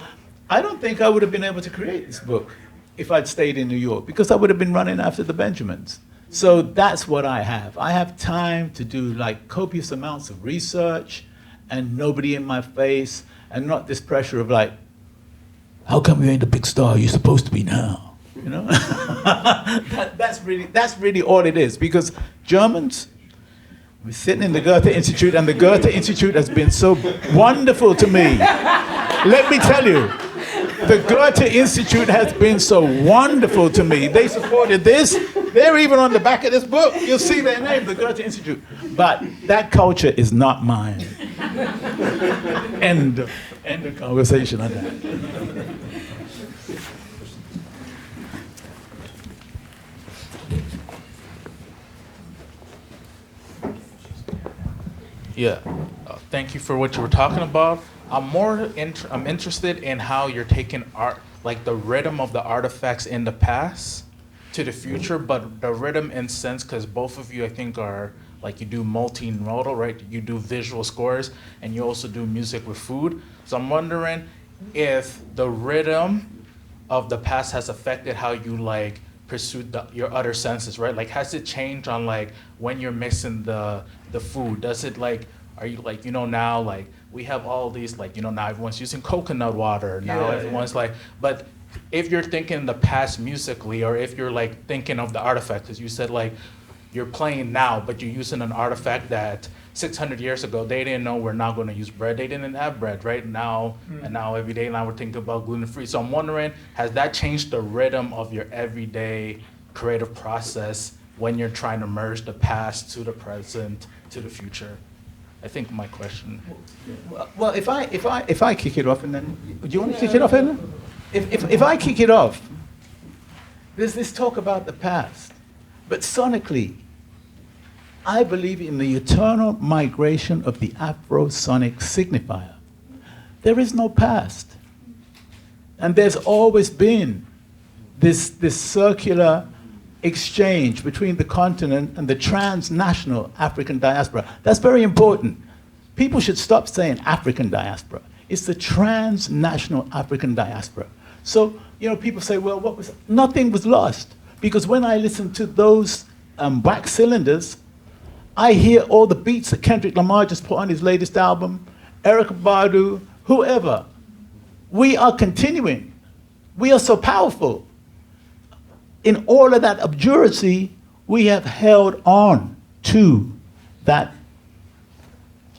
I don't think I would have been able to create this book if I'd stayed in New York, because I would have been running after the Benjamins. So that's what I have. I have time to do like copious amounts of research, and nobody in my face, and not this pressure of like, how come you ain't the big star you're supposed to be now? You know? That's really all it is. Because Germans, we're sitting in the Goethe Institute, and the Goethe Institute has been so wonderful to me. Let me tell you, the Goethe Institute has been so wonderful to me. They supported this. They're even on the back of this book. You'll see their name, the Goethe Institute. But that culture is not mine. End of conversation on that. Yeah, thank you for what you were talking about. I'm interested in how you're taking art, like the rhythm of the artifacts in the past to the future, but the rhythm in sense, because both of you, I think, are like, you do multimodal, right? You do visual scores, and you also do music with food. So I'm wondering if the rhythm of the past has affected how you like pursued your other senses, right? Like, has it changed on like when you're mixing the food? Does it like, are you like, you know, now like we have all these like, you know, now everyone's using coconut water, now everyone's like, but if you're thinking the past musically, or if you're like thinking of the artifact, because you said like you're playing now, but you're using an artifact that 600 years ago, they didn't know we're not going to use bread. They didn't have bread, right? Now, and now every day now we're thinking about gluten-free. So I'm wondering, has that changed the rhythm of your everyday creative process when you're trying to merge the past to the present to the future? I think my question. Well, if I kick it off, and then do you want to kick it off, Edna? If I kick it off, there's this talk about the past, but sonically, I believe in the eternal migration of the Afrosonic signifier. There is no past, and there's always been this circular exchange between the continent and the transnational African diaspora. That's very important. People should stop saying African diaspora. It's the transnational African diaspora. So, you know, people say, well, nothing was lost. Because when I listen to those wax cylinders, I hear all the beats that Kendrick Lamar just put on his latest album, Erykah Badu, whoever. We are continuing. We are so powerful. In all of that obduracy, we have held on to that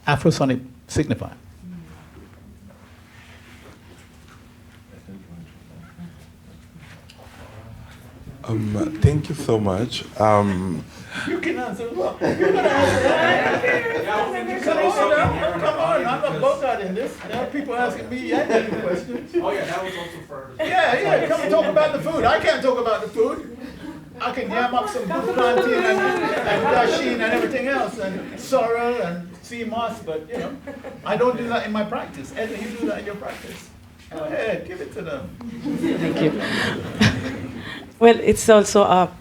Afrosonic signifier. Thank you so much. You can answer as well. You're gonna answer. Come on, I'm a Bogart in this. There are people asking me questions. Oh yeah, that was also for. Yeah, come and talk about the food. I can't talk about the food. I can yam up some good plantain and dasheen and everything else, and sorrel and sea moss, but you know, I don't do that in my practice. Edna, you do that in your practice. Go ahead, give it to them. Thank you. Well, it's also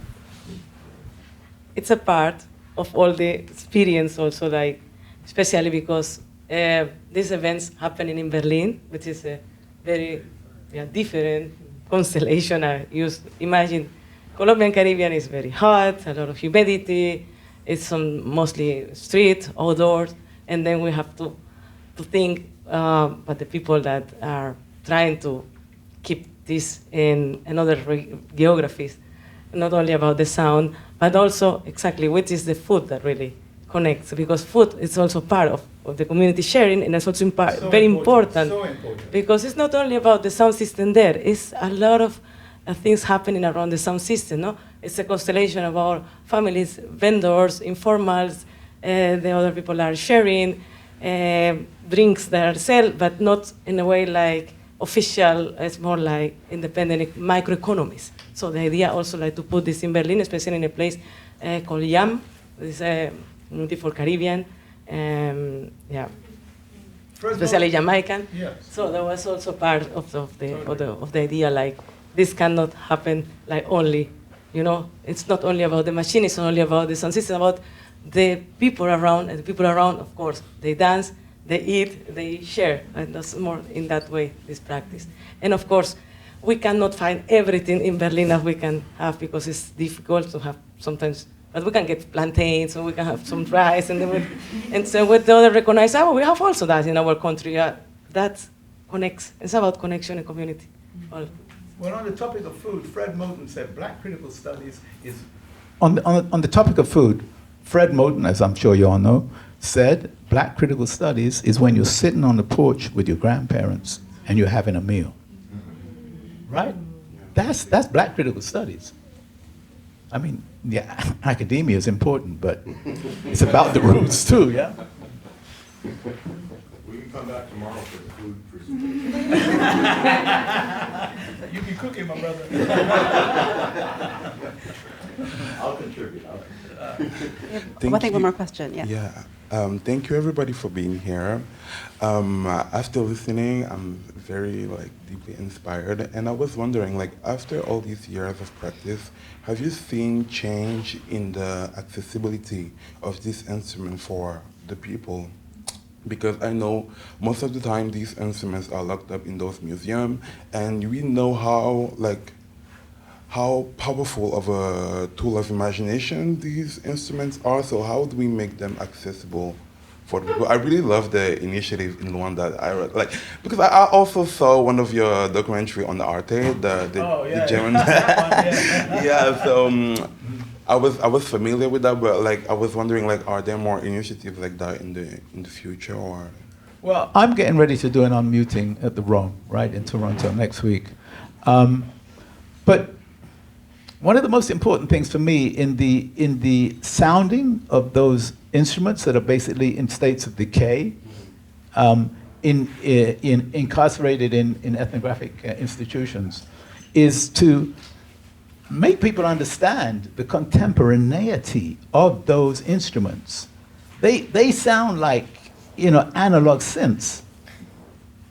it's a part of all the experience also, like, especially because these events happening in Berlin, which is a very different constellation. Imagine Colombian Caribbean is very hot, a lot of humidity, it's mostly street, outdoors, and then we have to think about the people that are trying to keep this in another geographies, not only about the sound, but also exactly which is the food that really connects, because food is also part of the community sharing, and it's also very important, because it's not only about the sound system there, it's a lot of things happening around the sound system, no? It's a constellation of our families, vendors, informals, the other people are sharing, drinks that are sold, but not in a way like official, it's more like independent microeconomies. So the idea also like to put this in Berlin, especially in a place called YAM, this is community for Caribbean, especially Jamaican. Yes. So that was also part of the idea, like this cannot happen like only, it's not only about the machine, it's not only about the sound system, about the people around, and the people around, of course, they dance, they eat, they share, and that's more in that way, this practice. And of course, we cannot find everything in Berlin that we can have, because it's difficult to have sometimes, but we can get plantains, or we can have some rice, and then and so with the other recognize, we have also that in our country. That connects, it's about connection and community. Well, on the topic of food, Fred Moten said Black critical studies is, on the topic of food, Fred Moten, as I'm sure you all know, said Black critical studies is when you're sitting on the porch with your grandparents and you're having a meal. Right? That's Black critical studies. I mean, yeah, academia is important, but it's about the roots too, yeah? We can come back tomorrow for the food presentation. You be cooking, my brother. I'll contribute. I think one more question, yeah. Yeah, thank you everybody for being here. After listening, I'm very deeply inspired, and I was wondering, after all these years of practice, have you seen change in the accessibility of this instrument for the people? Because I know most of the time these instruments are locked up in those museums, and we know how powerful of a tool of imagination these instruments are. So how do we make them accessible for people? I really love the initiative in one that I read, because I also saw one of your documentary on the Arte, the German. Yeah, so I was familiar with that, but I was wondering, are there more initiatives like that in the future, or? Well, I'm getting ready to do an unmuting at the Rome, right, in Toronto next week. But one of the most important things for me in the sounding of those instruments that are basically in states of decay, incarcerated in ethnographic institutions, is to make people understand the contemporaneity of those instruments. They sound like, analog synths.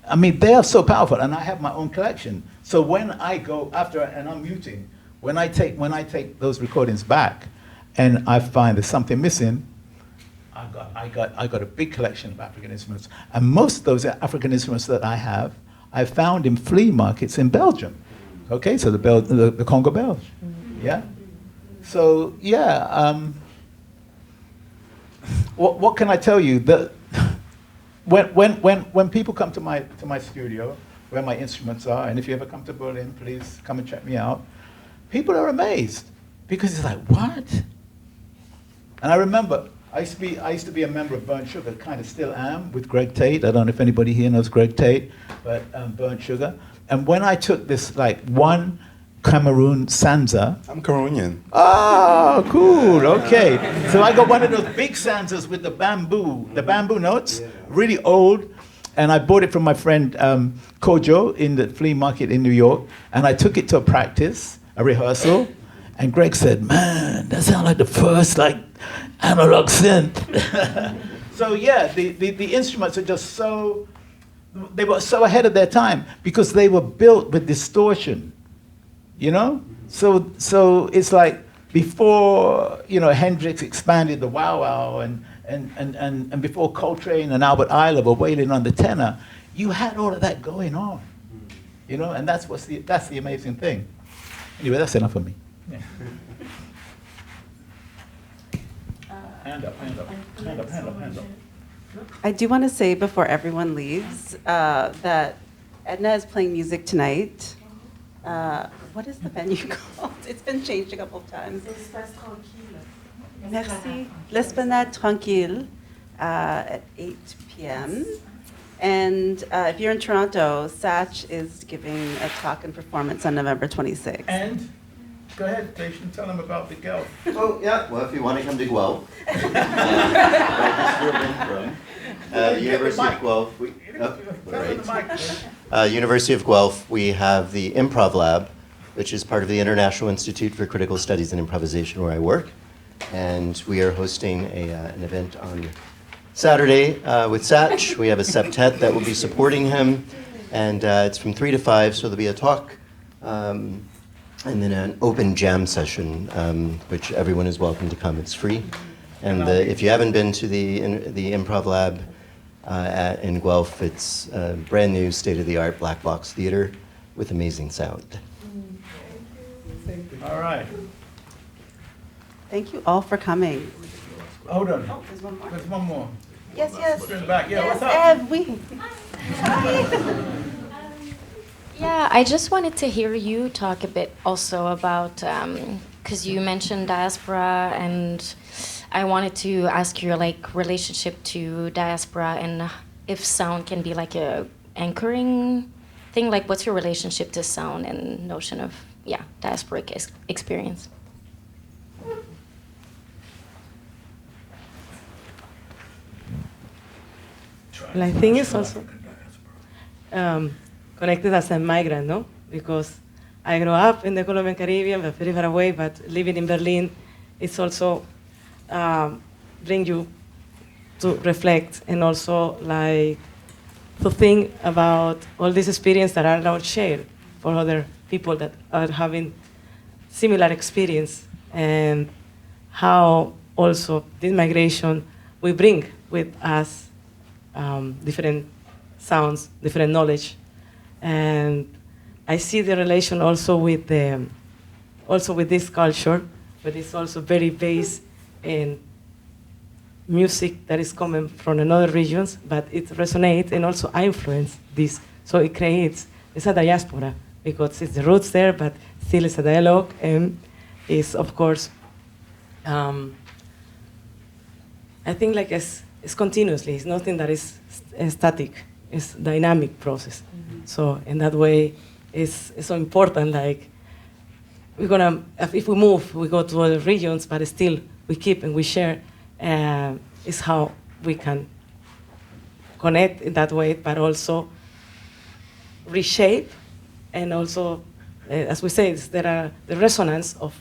I mean, they are so powerful, and I have my own collection. So when I go after an unmuting, when I take those recordings back, and I find there's something missing, I got a big collection of African instruments, and most of those African instruments that I found in flea markets in Belgium. Okay, so the Congo Belge, yeah. So yeah, what can I tell you? When people come to my studio, where my instruments are, and if you ever come to Berlin, please come and check me out. People are amazed, because it's like, what? And I remember, I used to be a member of Burnt Sugar, kind of still am, with Greg Tate. I don't know if anybody here knows Greg Tate, but Burnt Sugar. And when I took this one Cameroon Sansa. I'm Cameroonian. Oh, cool, okay. So I got one of those big Sansas with the bamboo notes, really old. And I bought it from my friend Kojo in the flea market in New York. And I took it to a rehearsal. And Greg said, man, that sounds like the first analog synth. So yeah, the instruments are just they were so ahead of their time, because they were built with distortion, So it's like before, Hendrix expanded the wow-wow and before Coltrane and Albert Ayler were wailing on the tenor, you had all of that going on, and that's the amazing thing. Anyway, that's enough of me. Yeah. Hand up. I do want to say before everyone leaves that Edna is playing music tonight. What is the venue called? It's been changed a couple of times. Merci. L'Esplanade Tranquille at 8 p.m. And if you're in Toronto, Satch is giving a talk and performance on November 26th. And go ahead, Patient, tell them about the Guelph. Oh, yeah, well, if you want to come to Guelph, University of Guelph, University of Guelph, we have the Improv Lab, which is part of the International Institute for Critical Studies and Improvisation, where I work. And we are hosting an event on Saturday with Satch. We have a septet that will be supporting him, and it's from 3 to 5, so there'll be a talk, and then an open jam session, which everyone is welcome to come. It's free. And if you haven't been to the Improv Lab in Guelph, it's a brand new, state-of-the-art black box theater with amazing sound. All right. Thank you all for coming. Hold on. Oh, there's one more. There's one more. Yes, yes. Put it back. Yeah, Yes, what's up? Ev, we. Yeah, I just wanted to hear you talk a bit also about, because you mentioned diaspora, and I wanted to ask your relationship to diaspora and if sound can be like a anchoring thing. Like, what's your relationship to sound and notion of diasporic experience? Well, I think it's also connected as a migrant, no? Because I grew up in the Colombian Caribbean, but very far away, but living in Berlin, it's also bring you to reflect and also to think about all this experience that are now shared for other people that are having similar experience, and how also this migration we bring with us different sounds, different knowledge, and I see the relation also with this culture, but it's also very based in music that is coming from another regions, but it resonates and also influence this. So it creates, it's a diaspora, because it's the roots there, but still it's a dialogue, and it's, of course, I think it's continuously, it's nothing that is static, it's dynamic process. Mm-hmm. So in that way, it's so important, we're gonna, if we move, we go to other regions, but still we keep and we share, is how we can connect in that way, but also reshape, and also, as we say, there are the resonance of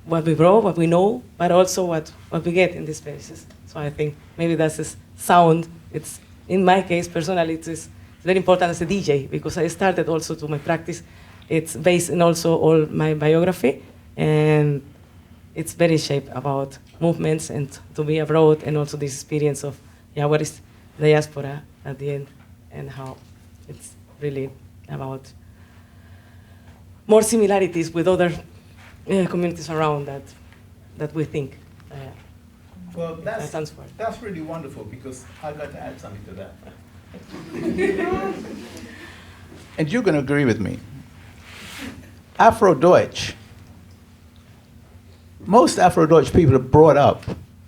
what we grow, what we know, but also what we get in these spaces. So I think maybe that's this sound. It's, in my case, personally, it's very important as a DJ, because I started also to my practice. It's based in also all my biography, and it's very shaped about movements and to be abroad, and also this experience of, what is diaspora at the end, and how it's really about more similarities with other communities around that we think. Well, that's really wonderful, because I'd like to add something to that. And you're going to agree with me. Afro-Deutsch. Most Afro-Deutsch people are brought up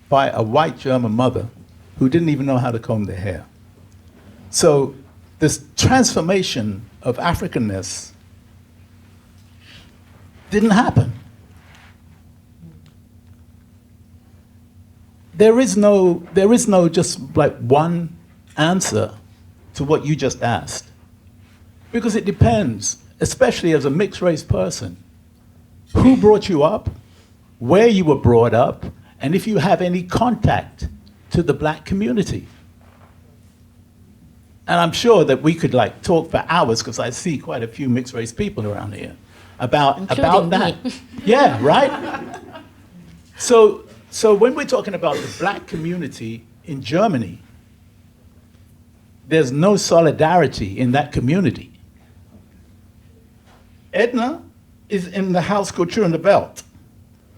by a white German mother who didn't even know how to comb their hair. So this transformation of Africanness didn't happen. There is no just one answer to what you just asked, because it depends, especially as a mixed race person, who brought you up, where you were brought up, and if you have any contact to the black community. And I'm sure that we could talk for hours, because I see quite a few mixed race people around here. about that. me. Yeah, right? So when we're talking about the black community in Germany, there's no solidarity in that community. Edna is in the Haus Kultur in the Welt.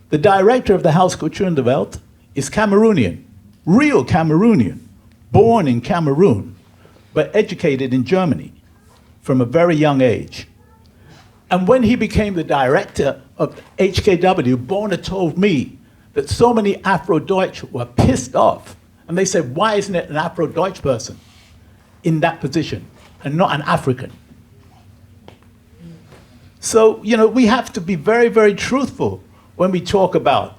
The director of the Haus Kultur in the Welt is Cameroonian, real Cameroonian, born in Cameroon, but educated in Germany from a very young age. And when he became the director of HKW, Bona told me that so many Afro-Deutsch were pissed off. And they said, why isn't it an Afro-Deutsch person in that position and not an African? So, we have to be very, very truthful when we talk about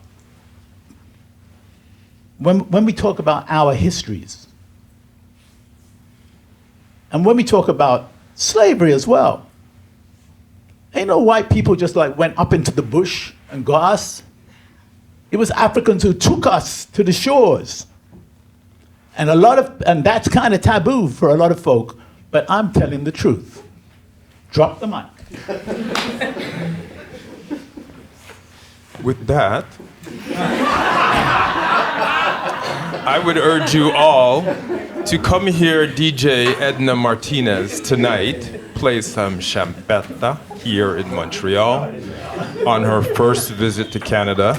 when we talk about our histories. And when we talk about slavery as well. Ain't no white people just went up into the bush and got us. It was Africans who took us to the shores. And that's kind of taboo for a lot of folk, but I'm telling the truth. Drop the mic. With that, I would urge you all to come hear DJ Edna Martínez tonight play some champeta here in Montreal on her first visit to Canada.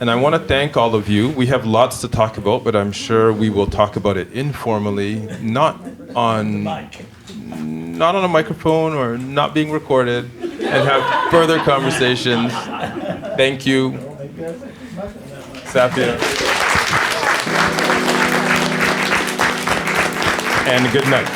And I want to thank all of you. We have lots to talk about, but I'm sure we will talk about it informally, not on a microphone or not being recorded, and have further conversations. Thank you. Safia. And good night.